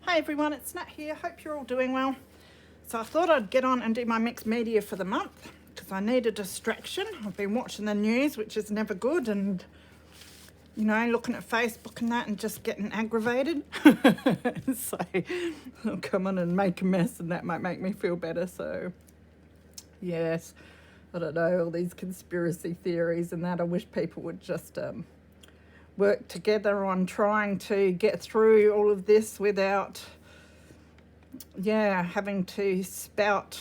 Hey everyone, it's Nat here. Hope you're all doing well. So I thought I'd get on and do my mixed media for the month because I need a distraction. I've been watching the news, which is never good, and you know, looking at Facebook and that and just getting aggravated. So I'll come on and make a mess and that might make me feel better. So yes, I don't know, all these conspiracy theories and that. I wish people would just work together on trying to get through all of this without having to spout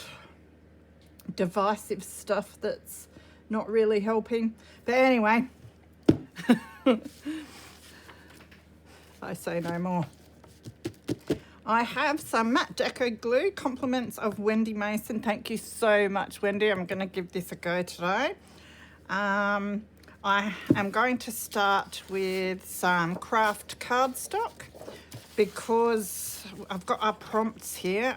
divisive stuff that's not really helping. But anyway, I say no more. I have some matte deco glue, compliments of Wendy Mason. Thank you so much, Wendy. I'm going to give this a go today. I am going to start with some craft cardstock because I've got our prompts here.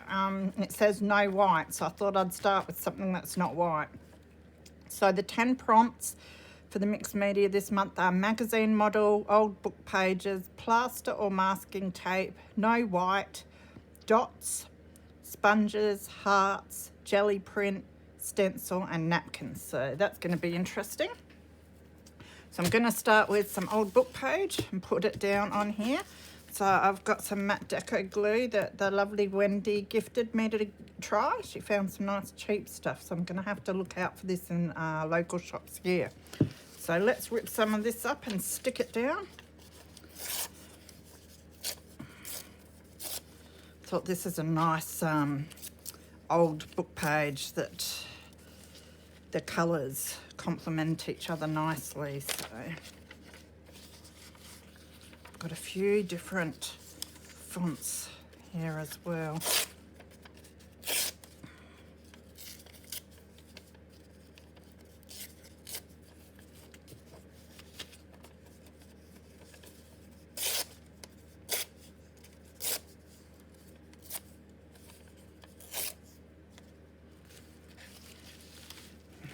It says no white, so I thought I'd start with something that's not white. So the 10 prompts for the mixed media this month are magazine model, old book pages, plaster or masking tape, no white, dots, sponges, hearts, Geli Print, stencil and napkins. So that's going to be interesting. So I'm going to start with some old book page and put it down on here. So I've got some matte deco glue that the lovely Wendy gifted me to try. She found some nice cheap stuff, so I'm going to have to look out for this in local shops here. So let's rip some of this up and stick it down. Thought this is a nice old book page that the colours complement each other nicely. So I've got a few different fonts here as well.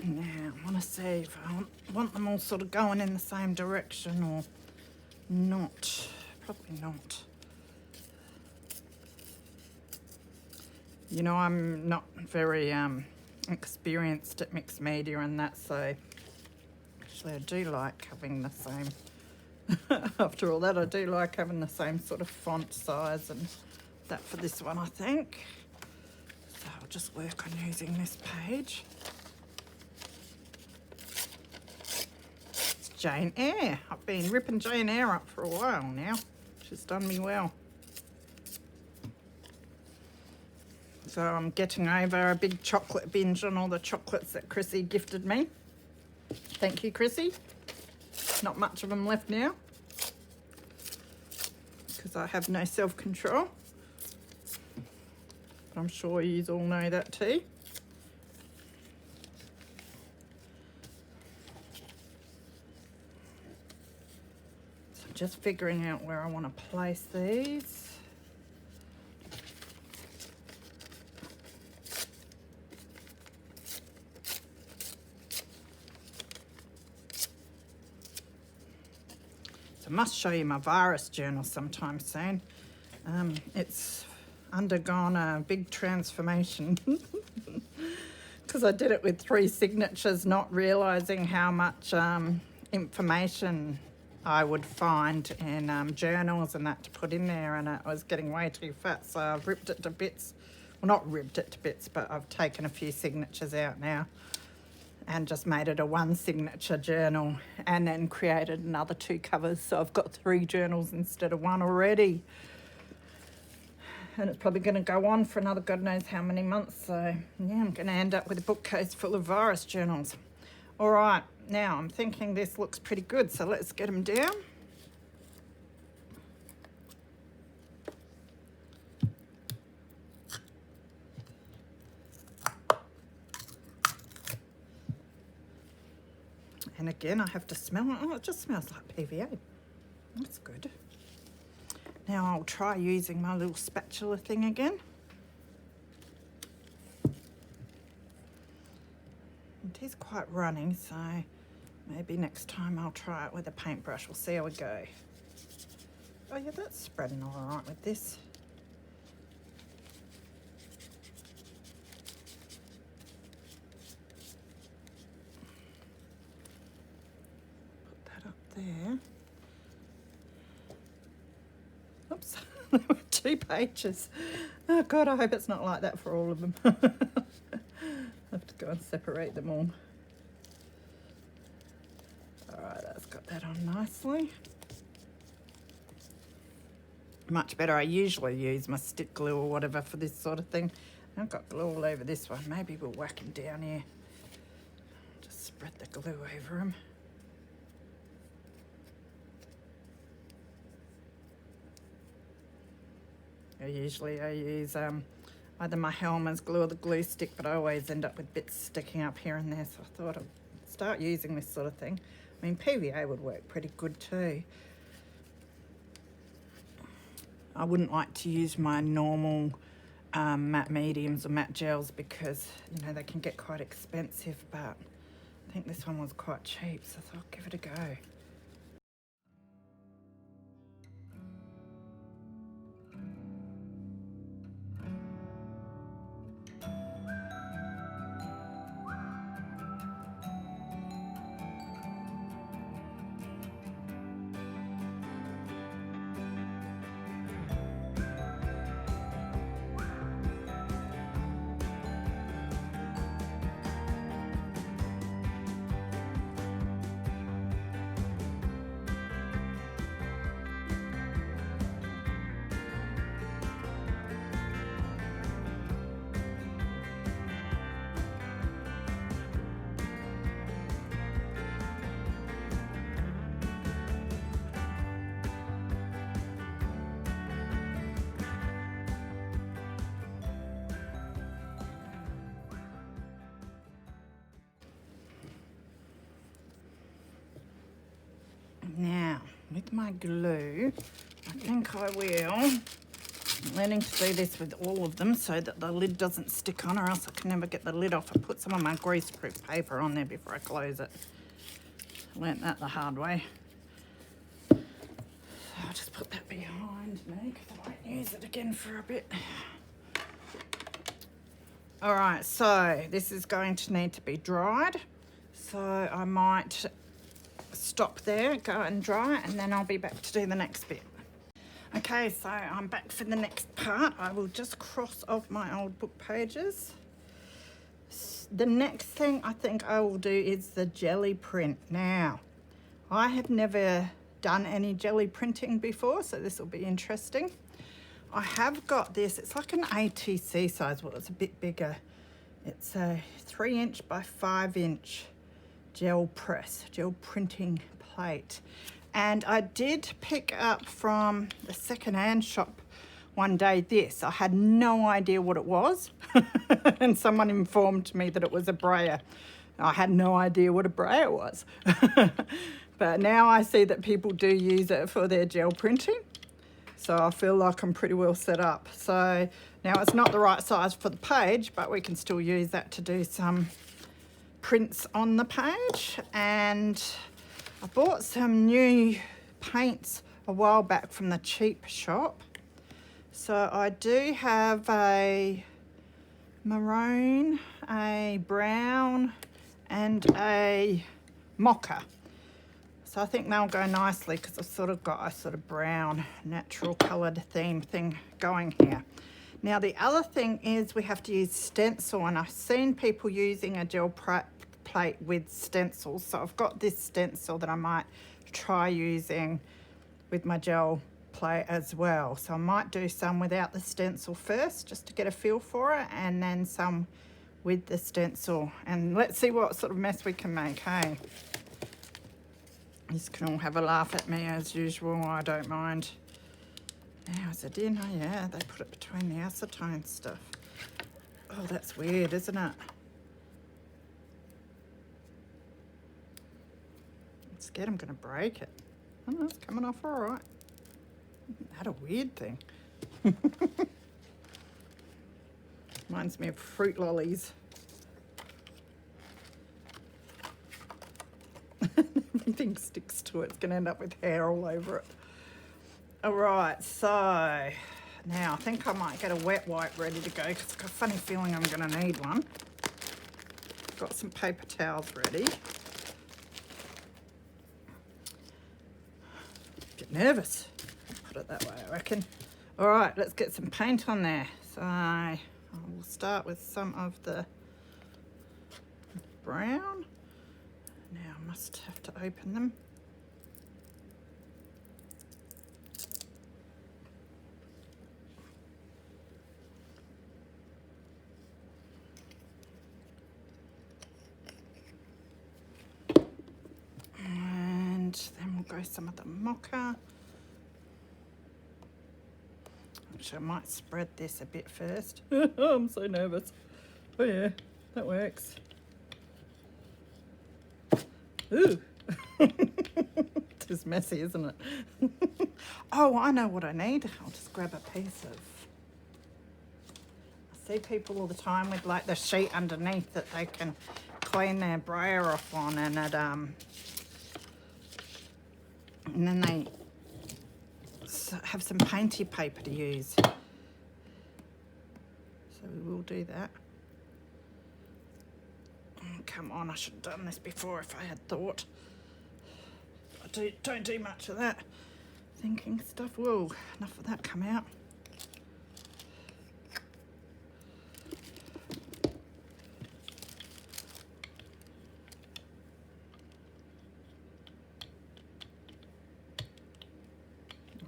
Now, I want to see if I want them all sort of going in the same direction or not. Probably not. You know, I'm not very experienced at mixed media and that, so actually I do like having the same, after all that, I do like having the same sort of font size and that for this one, I think. So I'll just work on using this page. Jane Eyre. I've been ripping Jane Eyre up for a while now. She's done me well. So I'm getting over a big chocolate binge on all the chocolates that Chrissy gifted me. Thank you, Chrissy. Not much of them left now because I have no self-control. But I'm sure you all know that too. Just figuring out where I want to place these. So I must show you my virus journal sometime soon. It's undergone a big transformation because I did it with 3 signatures, not realising how much information I would find in journals and that to put in there, and it was getting way too fat, so I've ripped it to bits. Well, not ripped it to bits, but I've taken a few signatures out now and just made it a 1 signature journal and then created another 2 covers, so I've got 3 journals instead of 1 already. And it's probably going to go on for another God knows how many months, so yeah, I'm going to end up with a bookcase full of virus journals. All right, now I'm thinking this looks pretty good, so let's get them down. And again, I have to smell it. Oh, it just smells like PVA. That's good. Now I'll try using my little spatula thing again. It is quite runny, so maybe next time I'll try it with a paintbrush. We'll see how we go. Oh yeah, that's spreading all right with this. there. Oops, there were 2 pages. Oh God, I hope it's not like that for all of them. I have to go and separate them all. All right, that's got that on nicely. Much better. I usually use my stick glue or whatever for this sort of thing. I've got glue all over this one. Maybe we'll whack them down here. Just spread the glue over them. I use either my Hellman's glue or the glue stick, but I always end up with bits sticking up here and there, so I thought I'd start using this sort of thing. I mean, PVA would work pretty good too. I wouldn't like to use my normal matte mediums or matte gels because, you know, they can get quite expensive, but I think this one was quite cheap, so I thought I'll give it a go. Now, with my glue, I think I will. I'm learning to do this with all of them so that the lid doesn't stick on, or else I can never get the lid off. I put some of my greaseproof paper on there before I close it. I learnt that the hard way. So I'll just put that behind me because I won't use it again for a bit. All right, so this is going to need to be dried. So I might stop there, go and dry, and then I'll be back to do the next bit. Okay, so I'm back for the next part. I will just cross off my old book pages. The next thing I think I will do is the Geli Print. Now, I have never done any Geli printing before, so this will be interesting. I have got this, it's like an ATC size, well it's a bit bigger. It's a 3" by 5" gel printing plate. And I did pick up from the second-hand shop one day this. I had no idea what it was. And someone informed me that it was a brayer. I had no idea what a brayer was. But now I see that people do use it for their gel printing. So I feel like I'm pretty well set up. So now it's not the right size for the page, but we can still use that to do some prints on the page. And I bought some new paints a while back from the cheap shop. So I do have a maroon, a brown, and a mocha. So I think they'll go nicely because I've sort of got a sort of brown natural coloured theme thing going here. Now the other thing is we have to use stencil, and I've seen people using a gel plate with stencils. So I've got this stencil that I might try using with my gel plate as well. So I might do some without the stencil first just to get a feel for it, and then some with the stencil, and let's see what sort of mess we can make, hey? You can all have a laugh at me as usual, I don't mind. Now is it in? Oh yeah, they put it between the acetone stuff. Oh, that's weird, isn't it? I'm scared I'm gonna break it. Oh no, it's coming off all right. Isn't that a weird thing? Reminds me of fruit lollies. Everything sticks to it. It's going to end up with hair all over it. All right, so now I think I might get a wet wipe ready to go because I've got a funny feeling I'm going to need one. Got some paper towels ready. nervous. Put it that way, I reckon. All right, let's get some paint on there. So I will start with some of the brown. Now I must have to open them. And then we'll go some of the mocha. Actually, I might spread this a bit first. I'm so nervous. Oh yeah, that works. Ooh. It's messy, isn't it? Oh, I know what I need. I'll just grab a piece of... I see people all the time with like the sheet underneath that they can clean their brayer off on, and it and then they have some painty paper to use. So we will do that. Oh, come on, I should have done this before if I had thought. I don't do much of that thinking stuff. Whoa, enough of that come out.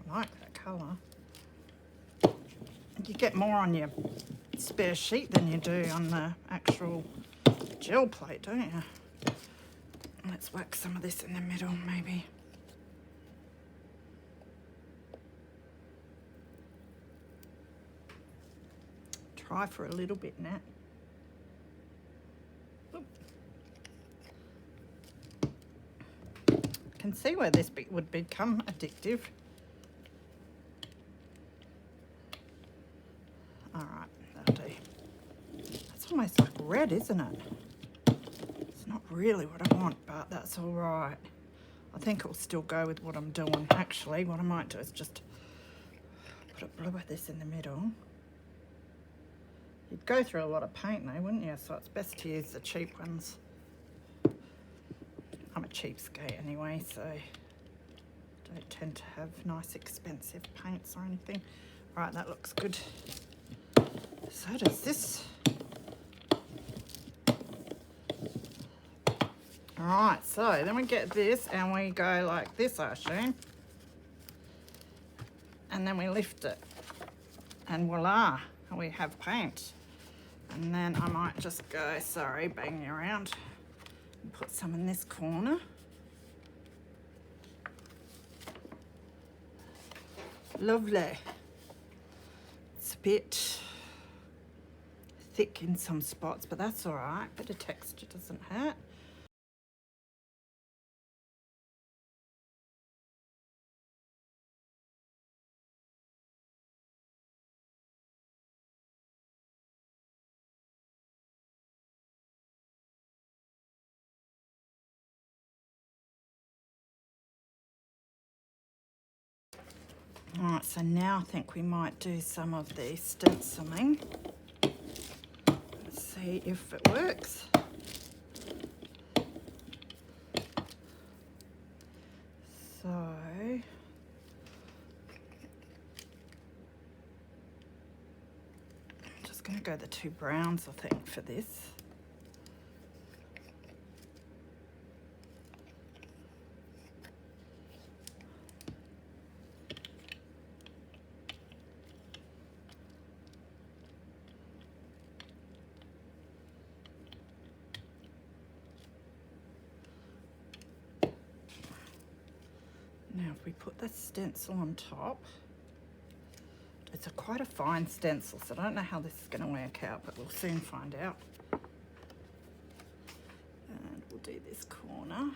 I like that colour. You get more on your spare sheet than you do on the actual gel plate, don't you? Let's whack some of this in the middle, maybe. Try for a little bit, Nat. Oop. Can see where this bit would become addictive. All right, that'll do. That's almost like red, isn't it? It's not really what I want, but that's all right. I think it'll still go with what I'm doing. Actually, what I might do is just put a blue of this in the middle. You'd go through a lot of paint though, wouldn't you? So it's best to use the cheap ones. I'm a cheapskate anyway, so I don't tend to have nice expensive paints or anything. Right, that looks good. So does this. Alright, so then we get this and we go like this, I assume. And then we lift it. And voila, we have paint. And then I might just go, sorry, bang you around. And put some in this corner. Lovely. It's a bit thick in some spots, but that's all right. Bit of texture doesn't hurt. All right, so now I think we might do some of the stenciling. Let's see if it works. So, I'm just going to go the two browns, I think, for this. Now if we put the stencil on top, it's quite a fine stencil, so I don't know how this is going to work out, but we'll soon find out. And we'll do this corner.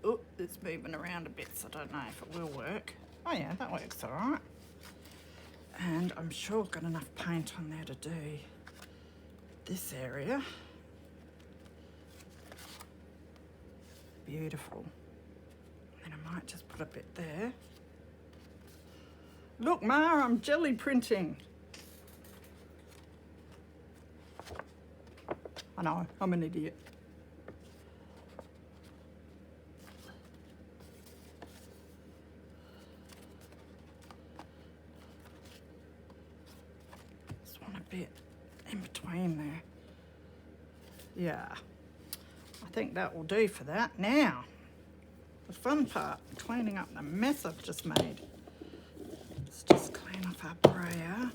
Oh, it's moving around a bit, so I don't know if it will work. Oh yeah, that works all right. And I'm sure I've got enough paint on there to do this area. Beautiful. And I might just put a bit there. Look, Ma, I'm jelly printing. I know, I'm an idiot. bit in between there. Yeah, I think that will do for that. Now, the fun part, cleaning up the mess I've just made. Let's just clean off our brayer.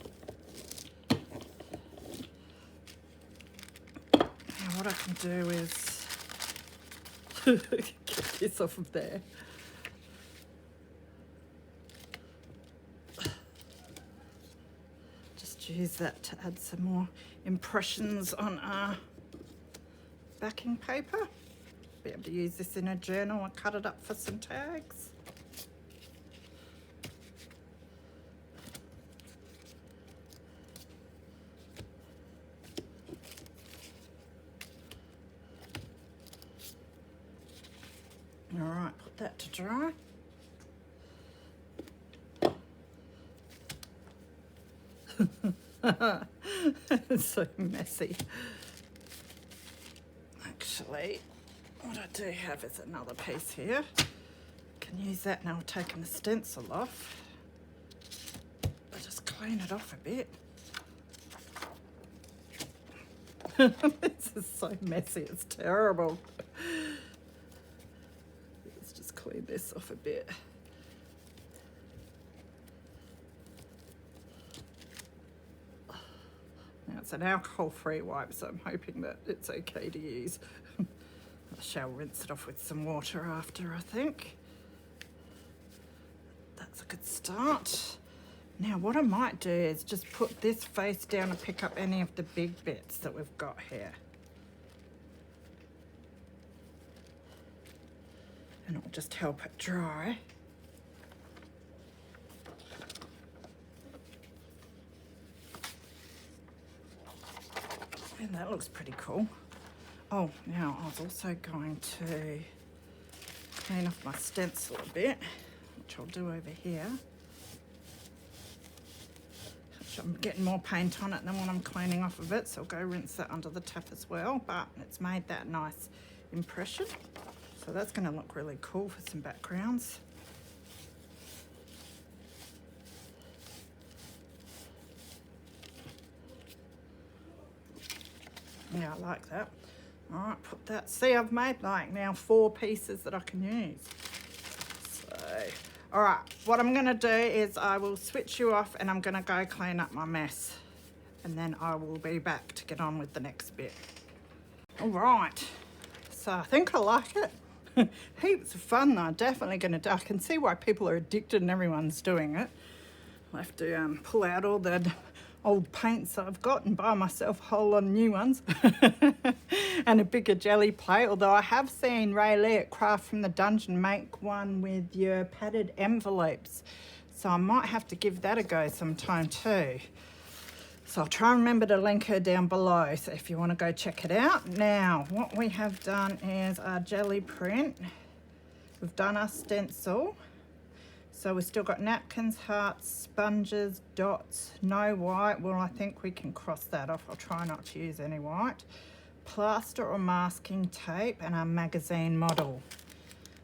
Now what I can do is get this off of there. Just use that to add some more impressions on our backing paper. Be able to use this in a journal and cut it up for some tags. All right, put that to dry. It's so messy. Actually, what I do have is another piece here. Can use that now. I've taken the stencil off. I'll just clean it off a bit. This is so messy, it's terrible. Let's just clean this off a bit. Now it's an alcohol-free wipe, so I'm hoping that it's okay to use. I shall rinse it off with some water after, I think. That's a good start. Now what I might do is just put this face down and pick up any of the big bits that we've got here. And it'll just help it dry. And that looks pretty cool. Oh, now I was also going to clean off my stencil a bit, which I'll do over here. I'm getting more paint on it than what I'm cleaning off of it, so I'll go rinse that under the tap as well, but it's made that nice impression. So that's going to look really cool for some backgrounds. Yeah, I like that. All right, put that. See, I've made like now 4 pieces that I can use. So, all right, what I'm gonna do is I will switch you off and I'm gonna go clean up my mess. And then I will be back to get on with the next bit. All right, so I think I like it. Heaps of fun though, definitely gonna do. I can see why people are addicted and everyone's doing it. I have to pull out all the old paints I've got and buy myself a whole lot of new ones and a bigger jelly plate, although I have seen Ray Lee at Craft from the Dungeon make one with your padded envelopes, so I might have to give that a go sometime too. So I'll try and remember to link her down below, so if you want to go check it out. Now what we have done is our Geli Print, we've done our stencil. So we've still got napkins, hearts, sponges, dots, no white. Well, I think we can cross that off. I'll try not to use any white. Plaster or masking tape and our magazine model.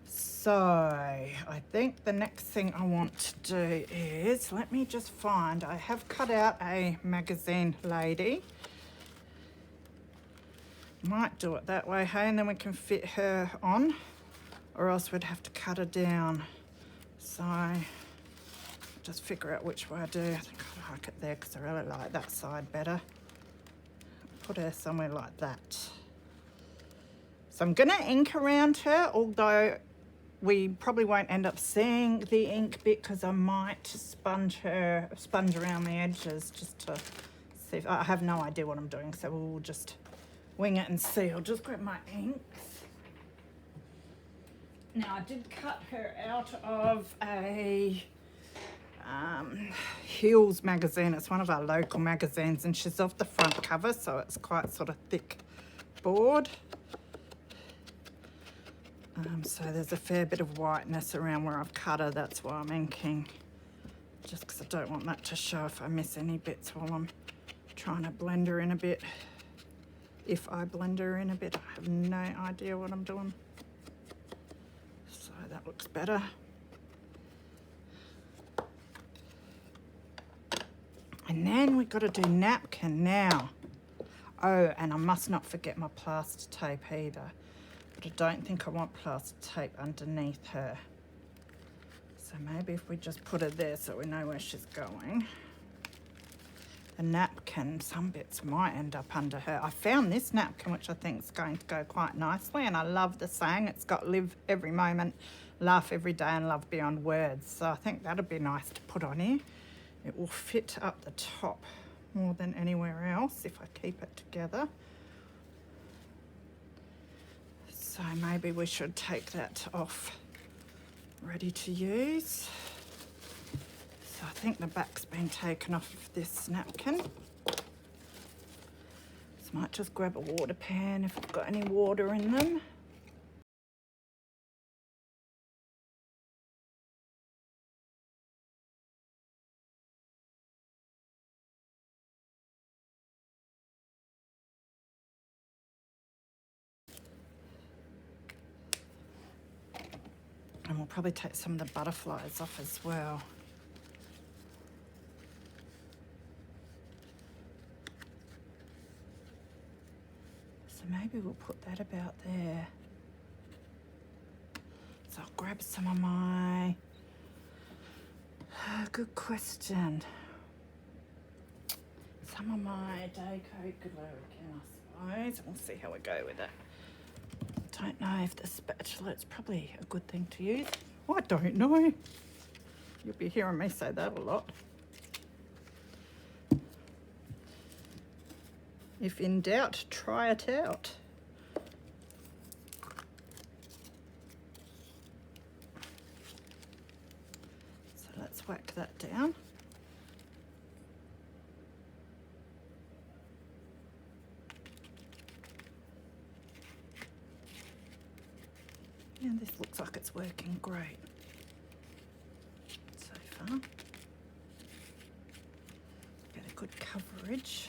So I think the next thing I want to do is, let me just find, I have cut out a magazine lady. Might do it that way, hey, and then we can fit her on, or else we'd have to cut her down. So just figure out which way I do. I think I like it there because I really like that side better. Put her somewhere like that. So I'm going to ink around her, although we probably won't end up seeing the ink bit because I might sponge around the edges just to see if I have no idea what I'm doing. So we'll just wing it and see. I'll just grab my inks. Now I did cut her out of a Heels magazine. It's one of our local magazines and she's off the front cover, so it's quite sort of thick board. So there's a fair bit of whiteness around where I've cut her, that's why I'm inking. Just because I don't want that to show if I miss any bits while I'm trying to blend her in a bit. If I blend her in a bit, I have no idea what I'm doing. That looks better. I And then we've got to do napkin now. Oh, and I must not forget my plaster tape either. But I don't think I want plaster tape underneath her. So maybe if we just put her there so we know where she's going. The napkin, some bits might end up under her. I found this napkin, which I think is going to go quite nicely, and I love the saying. It's got live every moment, laugh every day, and love beyond words. So I think that'll be nice to put on here. It will fit up the top more than anywhere else if I keep it together. So maybe we should take that off, ready to use. So I think the back's been taken off of this napkin. So I might just grab a water pan if I've got any water in them. And we'll probably take some of the butterflies off as well. So maybe we'll put that about there. So I'll grab some of my... good question. Some of my Deco glue again, I suppose. We'll see how we go with it. Don't know if the spatula, it's probably a good thing to use. I don't know. You'll be hearing me say that a lot. If in doubt, try it out. So let's whack that down. And this looks like it's working great so far. Get a good coverage.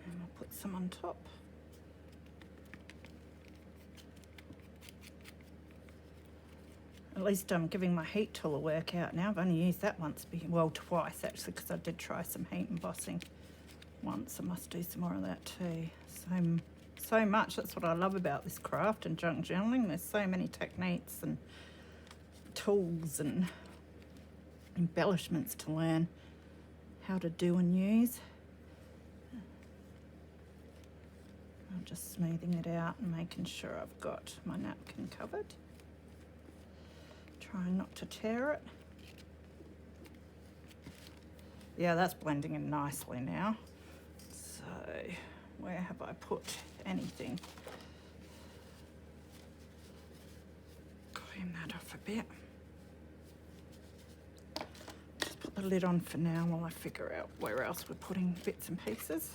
And we'll put some on top. At least I'm giving my heat tool a workout now. I've only used that once, well, twice actually, because I did try some heat embossing once. I must do some more of that too. So much. That's what I love about this craft and junk journaling. There's so many techniques and tools and embellishments to learn how to do and use. I'm just smoothing it out and making sure I've got my napkin covered. Trying not to tear it. Yeah, that's blending in nicely now. So, where have I put anything? Clean that off a bit. Just put the lid on for now while I figure out where else we're putting bits and pieces.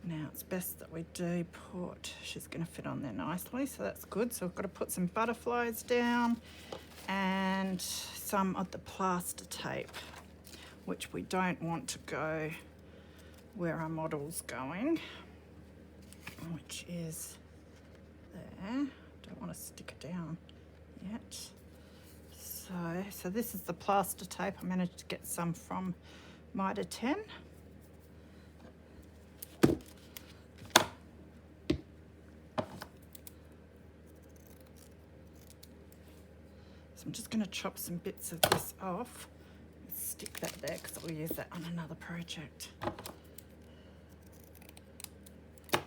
Now it's best that we do put, she's going to fit on there nicely, so that's good. So we've got to put some butterflies down and some of the plaster tape, which we don't want to go where our model's going, which is there. Don't want to stick it down yet. So this is the plaster tape. I managed to get some from Mitre 10. I'm just going to chop some bits of this off and stick that there because I'll use that on another project. So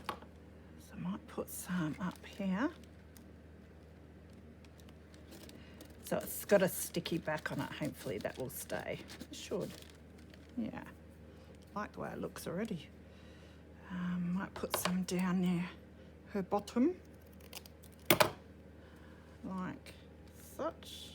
I might put some up here. So it's got a sticky back on it. Hopefully that will stay. It should. Yeah. I like the way it looks already. Might put some down near her bottom. Like such.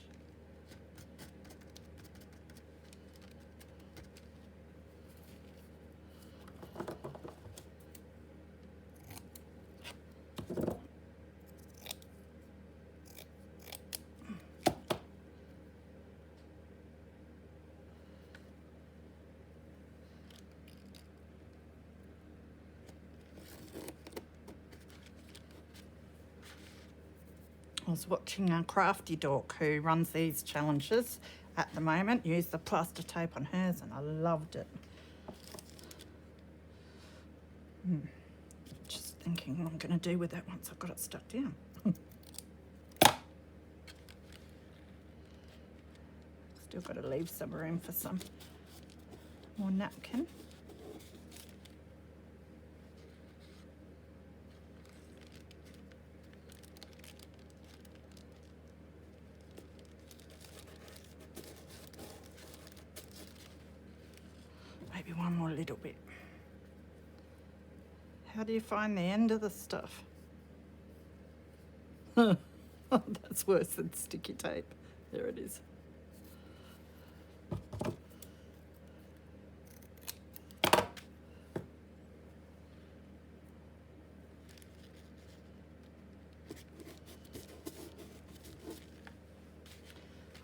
was watching Craftydawk, who runs these challenges at the moment, use the plaster tape on hers, and I loved it. Just thinking what I'm going to do with that once I've got it stuck down. Still got to leave some room for some more napkin. Maybe one more little bit. How do you find the end of the stuff? Oh, that's worse than sticky tape. There it is.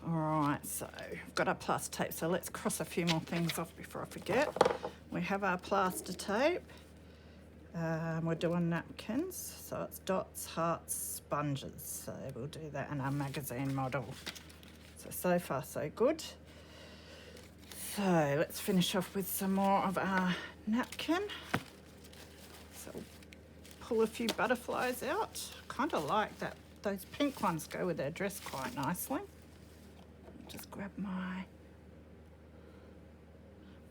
Alright, so I've got our plaster tape, so let's cross a few more things off before I forget. We have our plaster tape. We're doing napkins, so it's dots, hearts, sponges, so we'll do that in our magazine model. So far so good. So let's finish off with some more of our napkin. So pull a few butterflies out. Kind of like that. Those pink ones go with their dress quite nicely. Just grab my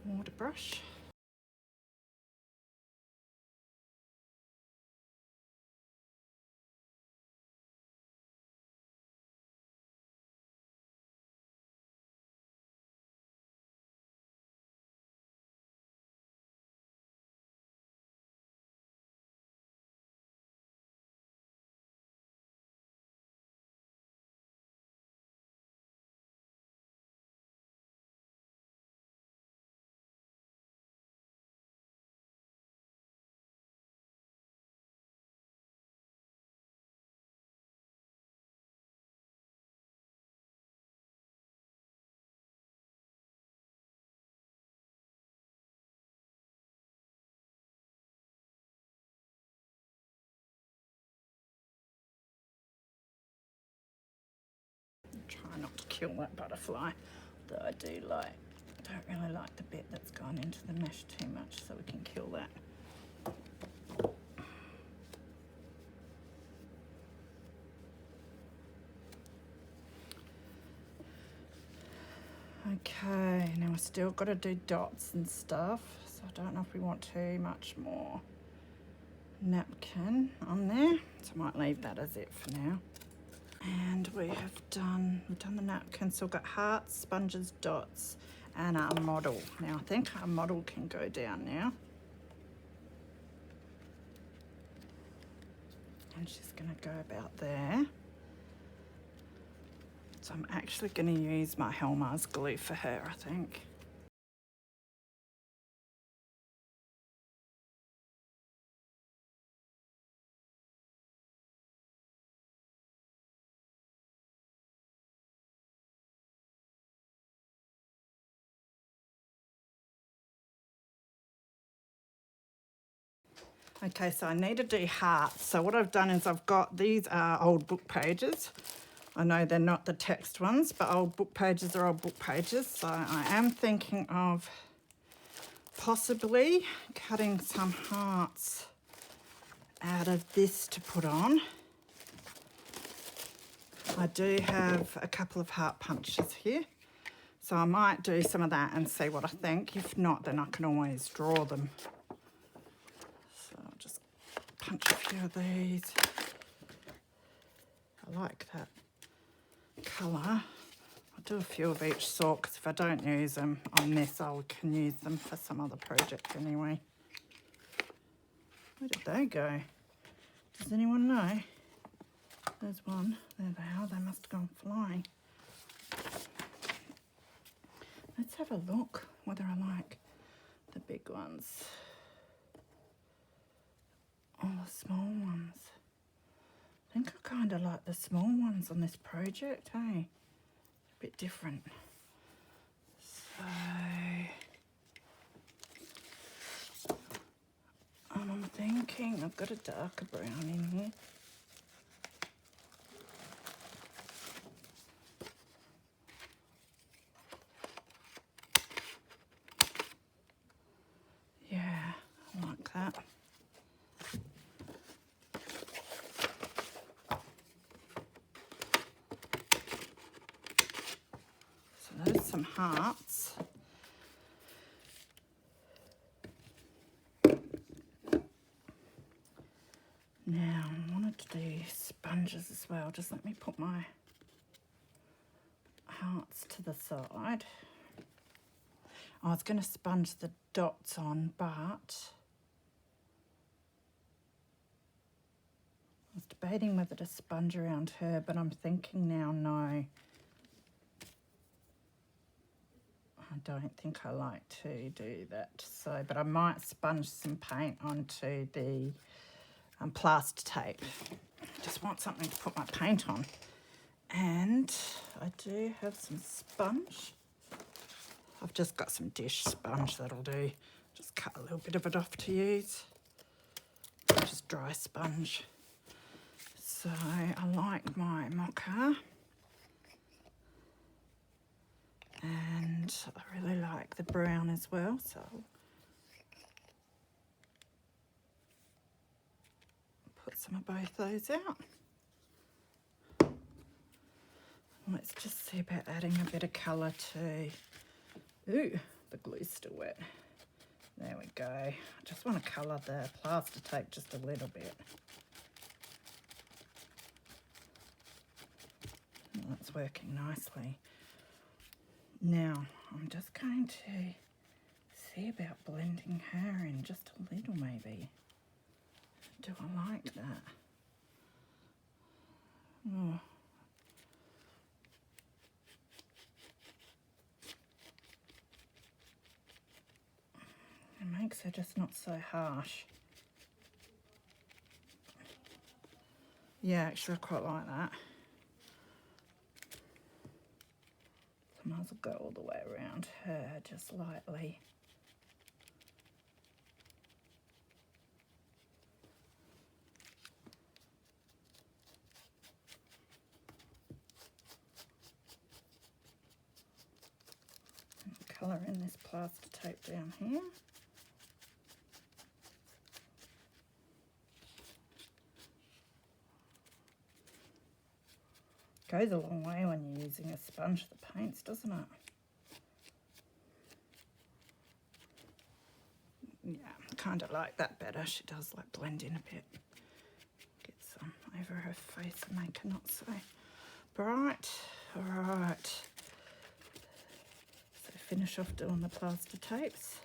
water brush. Try not to kill that butterfly, though I don't really like the bit that's gone into the mesh too much, so we can kill that. Okay, now we've still got to do dots and stuff, so I don't know if we want too much more napkin on there, so I might leave that as it for now. And we've done the napkin, so we've got hearts, sponges, dots, and our model. Now I think our model can go down now. And she's going to go about there. So I'm actually going to use my Helmar's glue for her, I think. Okay, so I need to do hearts. So what I've done is these are old book pages. I know they're not the text ones, but old book pages are old book pages. So I am thinking of possibly cutting some hearts out of this to put on. I do have a couple of heart punches here, so I might do some of that and see what I think. If not, then I can always draw them. So I'll just punch a few of these. I like that colour. I'll do a few of each sort, because if I don't use them on this, I can use them for some other project anyway. Where did they go? Does anyone know? There's one. There they are. They must have gone flying. Let's have a look whether I like the big ones or the small ones. I think I kind of like the small ones on this project, hey? A bit different. So I'm thinking I've got a darker brown in here. some hearts. Now, I wanted to do sponges as well. Just let me put my hearts to the side. I was going to sponge the dots on, but I was debating whether to sponge around her, but I'm thinking now, no. I don't think I like to do that. So, but I might sponge some paint onto the plaster tape. I just want something to put my paint on. And I do have some sponge. I've just got some dish sponge, that'll do. Just cut a little bit of it off to use. Just dry sponge. So I like my mocha. And I really like the brown as well, so put some of both those out. Let's just see about adding a bit of colour too. Ooh, the glue's still wet. There we go. I just want to colour the plaster tape just a little bit. That's working nicely. Now, I'm just going to see about blending her in just a little maybe. Do I like that? Oh. It makes her just not so harsh. Yeah, actually I quite like that. I might as well go all the way around her just lightly. Colour in this plaster tape down here. Goes a long way when you're using a sponge that paints, doesn't it? Yeah, kind of like that better. She does like blend in a bit. Get some over her face and make her not so bright. All right. So finish off doing the plaster tapes.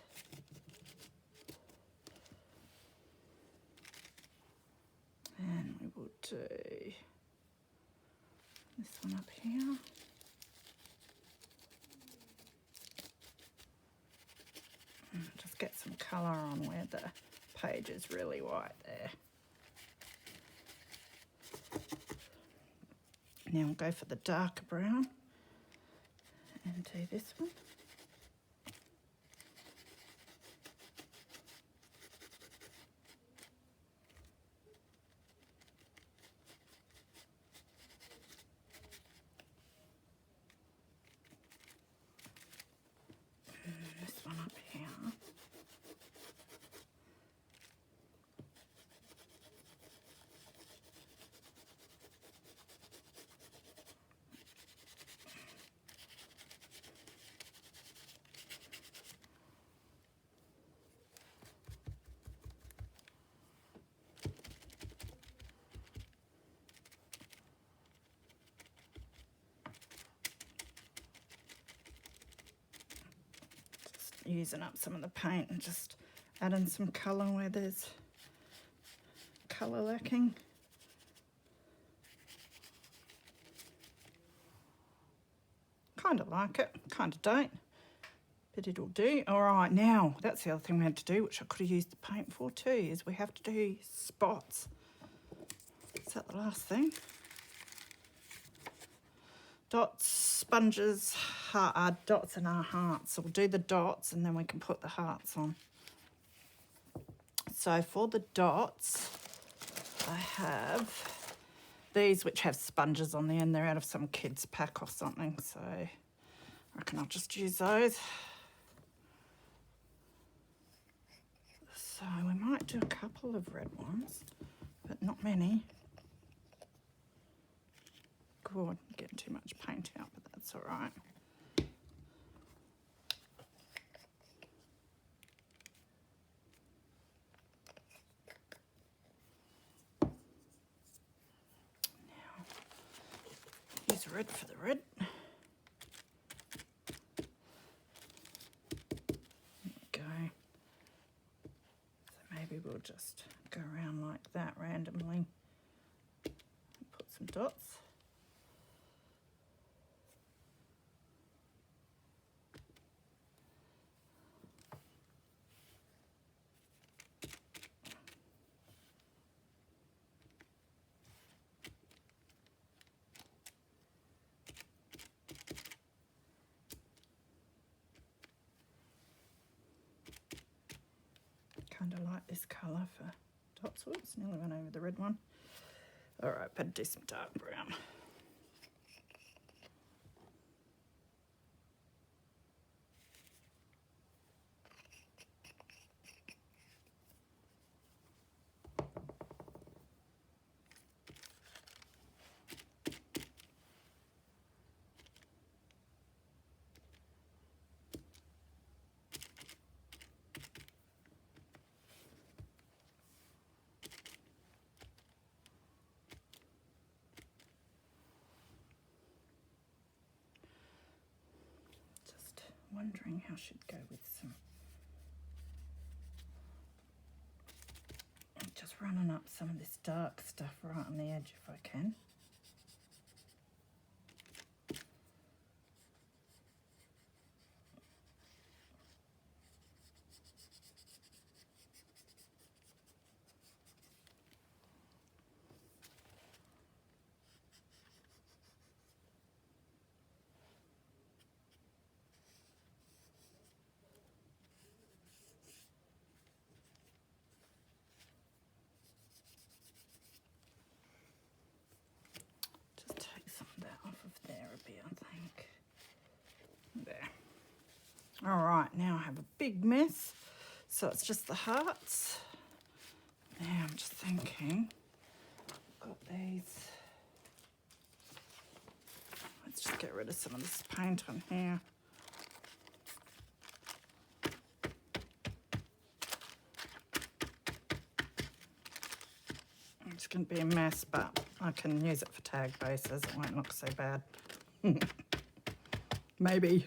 And we will do this one up here. And just get some colour on where the page is really white there. Now we'll go for the darker brown and do this one. This one up here. Using up some of the paint and just adding some colour where there's colour lacking. Kind of like it, kind of don't, but it'll do. All right, now that's the other thing we had to do, which I could have used the paint for too, is we have to do spots. Is that the last thing? Dots, sponges, dots and our hearts. So we'll do the dots and then we can put the hearts on. So for the dots, I have these which have sponges on the end. They're out of some kids' pack or something. So I reckon I'll just use those. So we might do a couple of red ones, but not many. God, getting too much paint out, but that's all right. red for the red. Go. So maybe we'll just go around like that randomly. Put some dots. Kind of like this colour for dots. Whoops, nearly went over the red one. All right, better do some dark brown. Wondering how I should go with some. I'm just running up some of this dark stuff right on the edge if I can. I think. There. All right, now I have a big mess. So it's just the hearts. Now I'm just thinking, I've got these. Let's just get rid of some of this paint on here. It's going to be a mess, but I can use it for tag bases. It won't look so bad. Maybe.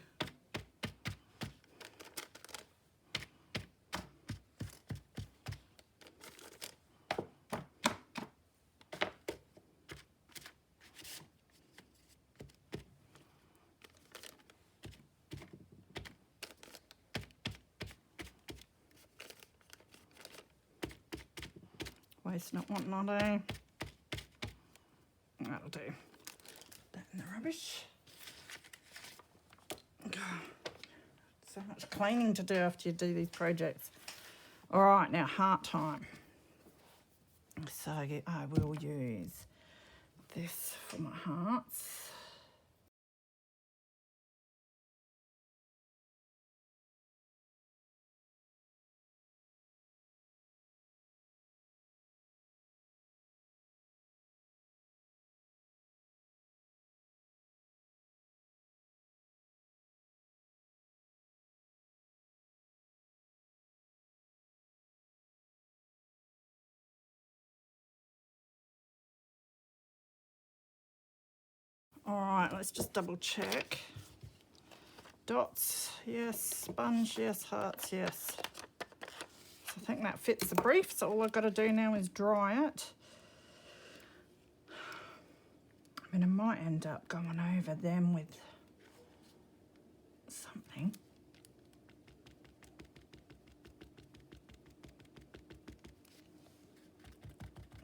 Waste not, want not, eh? That'll do. Put that in the rubbish. God, so much cleaning to do after you do these projects. All right, now heart time. So I will use this for my hearts. All right, let's just double check. Dots, yes. Sponge, yes. Hearts, yes. So I think that fits the brief. So all I've got to do now is dry it. I mean, I might end up going over them with something.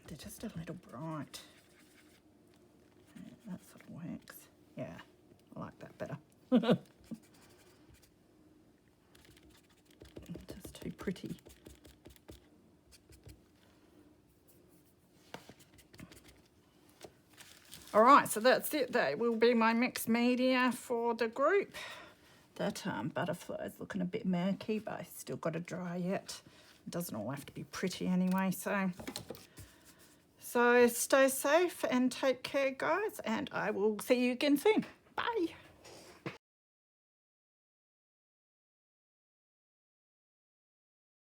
They're just a little bright. That sort of works. Yeah, I like that better. Just too pretty. All right, so that's it. That will be my mixed media for the group. That butterfly is looking a bit murky, but I still got to dry yet. It doesn't all have to be pretty anyway, so stay safe and take care, guys, and I will see you again soon. Bye.